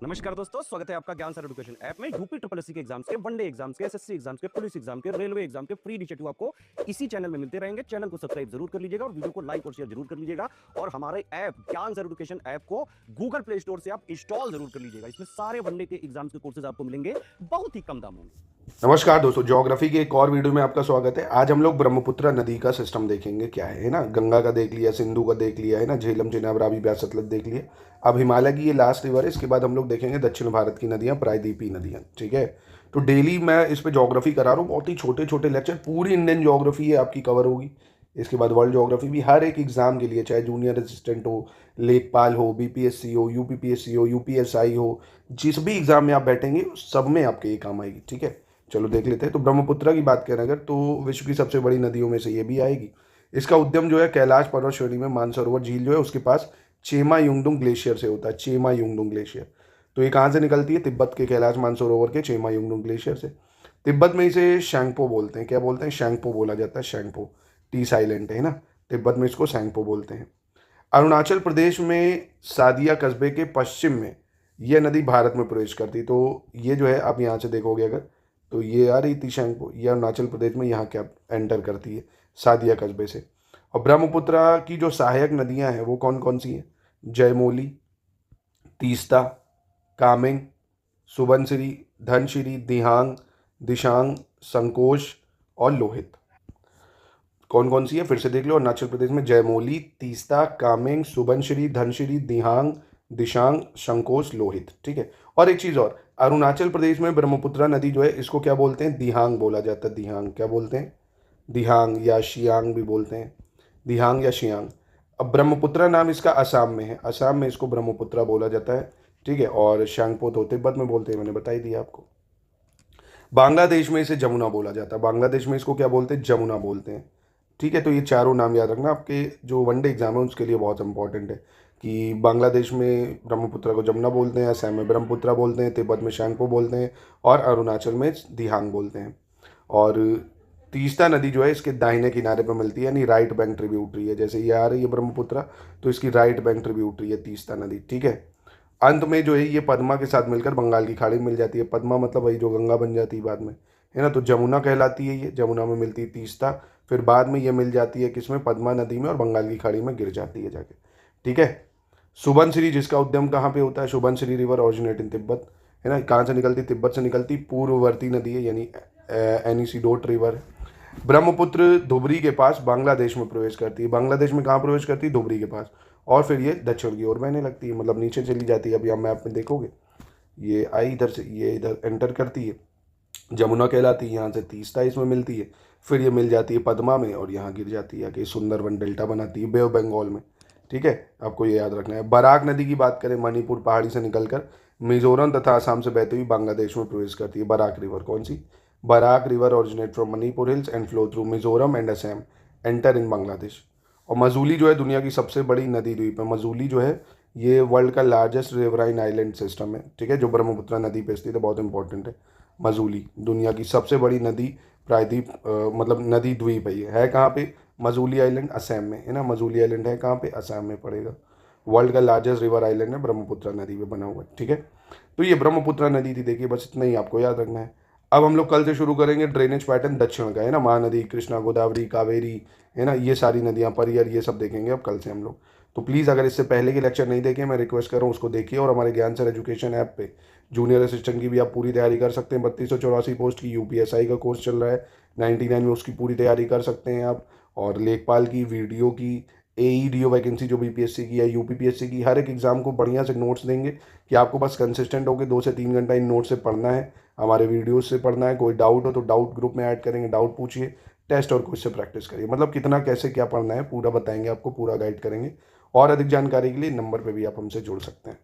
नमस्कार दोस्तों, स्वागत है आपका ज्ञान सर एजुकेशन ऐप में। यूपी ट्रिपल एससी के एग्जाम्स के, वनडे एग्जाम्स के, एसएससी एग्जाम्स के, पुलिस एग्जाम के, रेलवे एग्जाम के फ्री इनिशिएटिव आपको इसी चैनल में मिलते रहेंगे। चैनल को सब्सक्राइब जरूर कर लीजिएगा और वीडियो को लाइक और शेयर जरूर कर लीजिएगा। और हमारे ऐप ज्ञान सर एजुकेशन ऐप को गूगल प्ले स्टोर से आप इंस्टॉल जरूर कर लीजिएगा। इसमें सारे वनडे के एग्जाम्स के कोर्सेज आपको मिलेंगे बहुत ही कम दामों में। नमस्कार दोस्तों, ज्योग्राफी के एक और वीडियो में आपका स्वागत है। आज हम लोग ब्रह्मपुत्र नदी का सिस्टम देखेंगे क्या है ना। गंगा का देख लिया, सिंधु का देख लिया है ना, झेलम, चेनाब, रावी, ब्यास, सतलज देख लिया। अब हिमालय की ये लास्ट रिवर है। इसके बाद हम लोग देखेंगे दक्षिण भारत की नदियाँ, प्रायद्वीपीय नदियाँ। ठीक है, तो डेली मैं इस पे ज्योग्राफी करा रहा हूँ। बहुत ही छोटे छोटे लेक्चर, पूरी इंडियन ज्योग्राफी है आपकी कवर होगी। इसके बाद वर्ल्ड ज्योग्राफी भी हर एक एग्जाम के लिए, चाहे जूनियर असिस्टेंट हो, लेखपाल हो, बीपीएससी हो, यूपीपीएससी हो, यूपीएसआई हो, जिस भी एग्जाम में आप बैठेंगे सब में आपके ये काम आएगी। ठीक है, चलो देख लेते हैं। तो ब्रह्मपुत्र की बात करें अगर, तो विश्व की सबसे बड़ी नदियों में से ये भी आएगी। इसका उद्गम जो है कैलाश पर्वत श्रेणी में मानसरोवर झील जो है उसके पास चेमा युंगडुंग ग्लेशियर से होता है। चेमा युंगडुंग ग्लेशियर, तो ये कहाँ से निकलती है? तिब्बत के कैलाश मानसरोवर के चेमा युंगडुंग ग्लेशियर से। तिब्बत में इसे शैंगपो बोलते हैं। क्या बोलते हैं? शैंगपो बोला जाता है। शैंगपो, टी साइलेंट है ना। तिब्बत में इसको शैंगपो बोलते हैं। अरुणाचल प्रदेश में सादिया कस्बे के पश्चिम में यह नदी भारत में प्रवेश करती। तो ये जो है, आप यहाँ से देखोगे अगर, तो ये आ रही थी शैंगपो, ये अरुणाचल प्रदेश में यहाँ क्या एंटर करती है, सादिया कस्बे से। और ब्रह्मपुत्र की जो सहायक नदियाँ हैं वो कौन कौन सी हैं? जयमोली, तीस्ता, कामेंग, सुबनसिरी, धनसिरी, दिहांग, दिशांग, संकोश और लोहित। कौन कौन सी है फिर से देख लो। अरुणाचल प्रदेश में जयमोली, तीस्ता, कामेंग, सुबनसिरी, धनसिरी, दिहांग, दिशांग, शंकोस, लोहित। ठीक है, और एक चीज़ और, अरुणाचल प्रदेश में ब्रह्मपुत्र नदी जो है इसको क्या बोलते हैं? दिहांग बोला जाता है। दिहांग क्या बोलते हैं? दिहांग या शियांग भी बोलते हैं। दिहांग या शियांग। अब ब्रह्मपुत्र नाम इसका असम में है। असम में इसको ब्रह्मपुत्र बोला जाता है। ठीक है, और शंगपो तो तिब्बत में बोलते हैं, मैंने बता ही दिया आपको। बांग्लादेश में इसे जमुना बोला जाता है। बांग्लादेश में इसको क्या बोलते हैं? जमुना बोलते हैं। ठीक है, तो ये चारों नाम याद रखना, आपके जो वनडे एग्जाम है उसके लिए बहुत इंपॉर्टेंट है कि बांग्लादेश में ब्रह्मपुत्र को जमुना बोलते हैं, असम में ब्रह्मपुत्र बोलते हैं, तिब्बत में शैंगपो बोलते हैं और अरुणाचल में दिहांग बोलते हैं। और तीस्ता नदी जो है इसके दाहिने किनारे पर मिलती है, यानी राइट बैंक ट्रिब्यूटरी है। जैसे ये आ रही है ब्रह्मपुत्र, तो इसकी राइट बैंक ट्रिब्यूटरी है तीस्ता नदी। ठीक है, अंत में जो है ये पद्मा के साथ मिलकर बंगाल की खाड़ी में मिल जाती है। पद्मा मतलब वही जो गंगा बन जाती है बाद में, है ना। तो जमुना कहलाती है ये, जमुना में मिलती है तीस्ता, फिर बाद में ये मिल जाती है किसमें? पद्मा नदी में, और बंगाल की खाड़ी में गिर जाती है जाके। ठीक है, सुबनसिरी जिसका उद्गम कहाँ पे होता है? सुबनसिरी रिवर ऑरिजिनेट इन तिब्बत, है ना। कहाँ से निकलती? तिब्बत से निकलती। पूर्ववर्ती नदी है, यानी एनीसीडोट रिवर है। ब्रह्मपुत्र धुबरी के पास बांग्लादेश में प्रवेश करती है। बांग्लादेश में कहाँ प्रवेश करती है? धुबरी के पास। और फिर ये दक्षिण की ओर बहने लगती है, मतलब नीचे चली जाती है। अभी आप मैप में देखोगे, ये आई इधर से, ये इधर एंटर करती है, जमुना कहलाती है। यहाँ से तीस्ता इसमें मिलती है, फिर ये मिल जाती है पद्मा में और यहाँ गिर जाती है कि सुंदरवन डेल्टा बनाती है बे ऑफ बंगाल में। ठीक है, आपको ये याद रखना है। बराक नदी की बात करें, मणिपुर पहाड़ी से निकलकर मिजोरम तथा असम से बहती हुई बांग्लादेश में प्रवेश करती है। बराक रिवर कौन सी? Barak river originate from Manipur hills and flow through Mizoram and Assam, enter in Bangladesh. और मजूली जो है दुनिया की सबसे बड़ी नदी द्वीप है। मजूली जो है ये वर्ल्ड का लार्जेस्ट रिवराइन आइलैंड सिस्टम है। ठीक है, जो ब्रह्मपुत्र नदी पे स्थित है, बहुत इंपॉर्टेंट है। मजूली दुनिया की सबसे बड़ी नदी प्रायद्वीप, मतलब नदी द्वीप है। ये है कहाँ पे? मजूली आइलैंड असम में, है ना। मजूली आइलैंड है कहाँ पे? असम में पड़ेगा। वर्ल्ड का लार्जेस्ट रिवर आइलैंड है, ब्रह्मपुत्र नदी पे बना हुआ है। ठीक है, तो ये ब्रह्मपुत्र नदी थी। देखिए, बस इतना ही आपको याद रखना है। अब हम लोग कल से शुरू करेंगे ड्रेनेज पैटर्न दक्षिण का, है ना। महानदी, कृष्णा, गोदावरी, कावेरी, है ना, ये सारी नदियाँ, परियर, ये सब देखेंगे अब कल से हम लोग। तो प्लीज़ अगर इससे पहले के लेक्चर नहीं देखे, मैं रिक्वेस्ट कर रहा हूँ उसको देखिए। और हमारे ज्ञान सर एजुकेशन ऐप पे जूनियर असिस्टेंट की भी आप पूरी तैयारी कर सकते हैं। 3284 पोस्ट की यूपीएसआई का कोर्स चल रहा है, 99 में उसकी पूरी तैयारी कर सकते हैं आप। और लेखपाल की, वीडियो की, एईडीओ वैकेंसी जो बीपीएससी की है, यूपीपीएससी की, हर एक एग्जाम को बढ़िया से नोट्स देंगे कि आपको बस कंसिस्टेंट होकर 2 से 3 घंटा इन नोट्स से पढ़ना है, हमारे वीडियोस से पढ़ना है। कोई डाउट हो तो डाउट ग्रुप में ऐड करेंगे, डाउट पूछिए, टेस्ट और क्विज से प्रैक्टिस करिए। मतलब कितना कैसे क्या पढ़ना है पूरा बताएंगे आपको, पूरा गाइड करेंगे। और अधिक जानकारी के लिए नंबर पे भी आप हमसे जुड़ सकते हैं।